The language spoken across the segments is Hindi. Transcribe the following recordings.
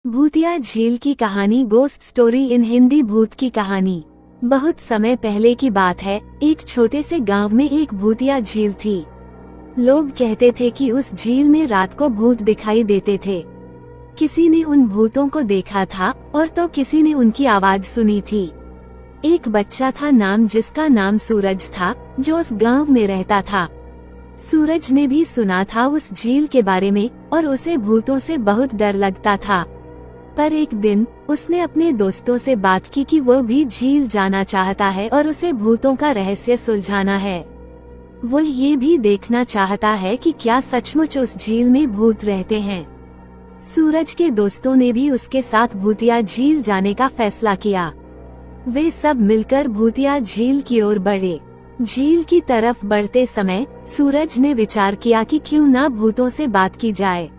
भूतिया झील की कहानी। Ghost story in Hindi. भूत की कहानी। बहुत समय पहले की बात है। एक छोटे से गांव में एक भूतिया झील थी। लोग कहते थे कि उस झील में रात को भूत दिखाई देते थे। किसी ने उन भूतों को देखा था और तो किसी ने उनकी आवाज सुनी थी। एक बच्चा था जिसका नाम सूरज था, जो उस गांव में रहता था। सूरज ने भी सुना था उस झील के बारे में और उसे भूतों से बहुत डर लगता था। पर एक दिन उसने अपने दोस्तों से बात की कि वो भी झील जाना चाहता है और उसे भूतों का रहस्य सुलझाना है। वो ये भी देखना चाहता है कि क्या सचमुच उस झील में भूत रहते हैं। सूरज के दोस्तों ने भी उसके साथ भूतिया झील जाने का फैसला किया। वे सब मिलकर भूतिया झील की ओर बढ़े। झील की तरफ बढ़ते समय सूरज ने विचार किया कि क्यों ना भूतों से बात की जाए।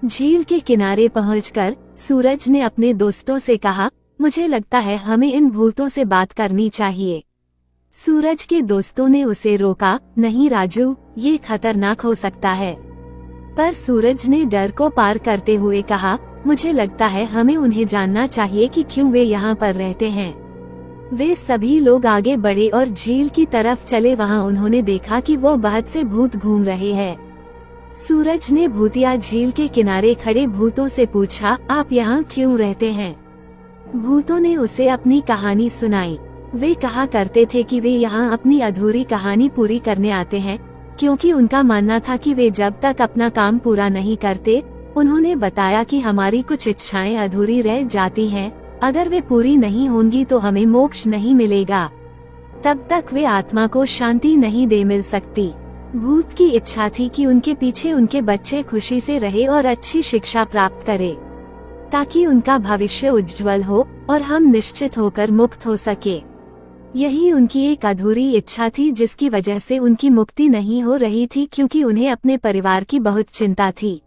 झील के किनारे पहुंचकर सूरज ने अपने दोस्तों से कहा, मुझे लगता है हमें इन भूतों से बात करनी चाहिए। सूरज के दोस्तों ने उसे रोका, नहीं राजू, ये खतरनाक हो सकता है। पर सूरज ने डर को पार करते हुए कहा, मुझे लगता है हमें उन्हें जानना चाहिए कि क्यों वे यहाँ पर रहते हैं। वे सभी लोग आगे बढ़े और झील की तरफ चले। वहाँ उन्होंने देखा कि वो बहुत से भूत घूम रहे हैं। सूरज ने भूतिया झील के किनारे खड़े भूतों से पूछा, आप यहाँ क्यों रहते हैं? भूतों ने उसे अपनी कहानी सुनाई। वे कहा करते थे कि वे यहाँ अपनी अधूरी कहानी पूरी करने आते हैं, क्योंकि उनका मानना था कि वे जब तक अपना काम पूरा नहीं करते। उन्होंने बताया कि हमारी कुछ इच्छाएं अधूरी रह जाती हैं, अगर वे पूरी नहीं होंगी तो हमें मोक्ष नहीं मिलेगा। तब तक वे आत्मा को शांति नहीं दे मिल सकती। भूत की इच्छा थी कि उनके पीछे उनके बच्चे खुशी से रहे और अच्छी शिक्षा प्राप्त करे, ताकि उनका भविष्य उज्जवल हो और हम निश्चित होकर मुक्त हो सके। यही उनकी एक अधूरी इच्छा थी, जिसकी वजह से उनकी मुक्ति नहीं हो रही थी, क्योंकि उन्हें अपने परिवार की बहुत चिंता थी।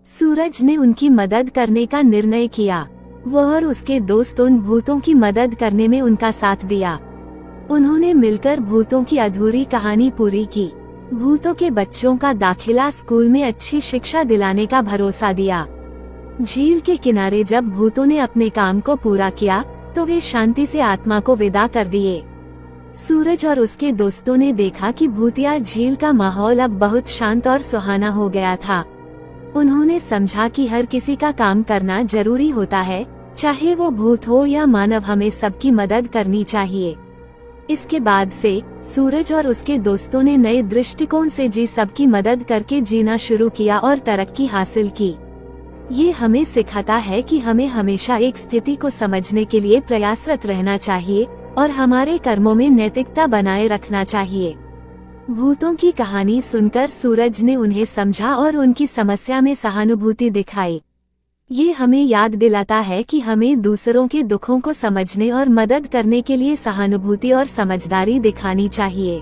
सूरज ने उनकी मदद करने का निर्णय किया। वो और उसके दोस्त उन भूतों की मदद करने में उनका साथ दिया। उन्होंने मिलकर भूतों की अधूरी कहानी पूरी की। भूतों के बच्चों का दाखिला, स्कूल में अच्छी शिक्षा दिलाने का भरोसा दिया। झील के किनारे जब भूतों ने अपने काम को पूरा किया तो वे शांति से आत्मा को विदा कर दिए। सूरज और उसके दोस्तों ने देखा कि भूतिया झील का माहौल अब बहुत शांत और सुहाना हो गया था। उन्होंने समझा कि हर किसी का काम करना जरूरी होता है, चाहे वो भूत हो या मानव, हमें सबकी मदद करनी चाहिए। इसके बाद से सूरज और उसके दोस्तों ने नए दृष्टिकोण से सबकी मदद करके जीना शुरू किया और तरक्की हासिल की। ये हमें सिखाता है कि हमें हमेशा एक स्थिति को समझने के लिए प्रयासरत रहना चाहिए और हमारे कर्मों में नैतिकता बनाए रखना चाहिए। भूतों की कहानी सुनकर सूरज ने उन्हें समझा और उनकी समस्या में सहानुभूति दिखाई। ये हमें याद दिलाता है कि हमें दूसरों के दुखों को समझने और मदद करने के लिए सहानुभूति और समझदारी दिखानी चाहिए।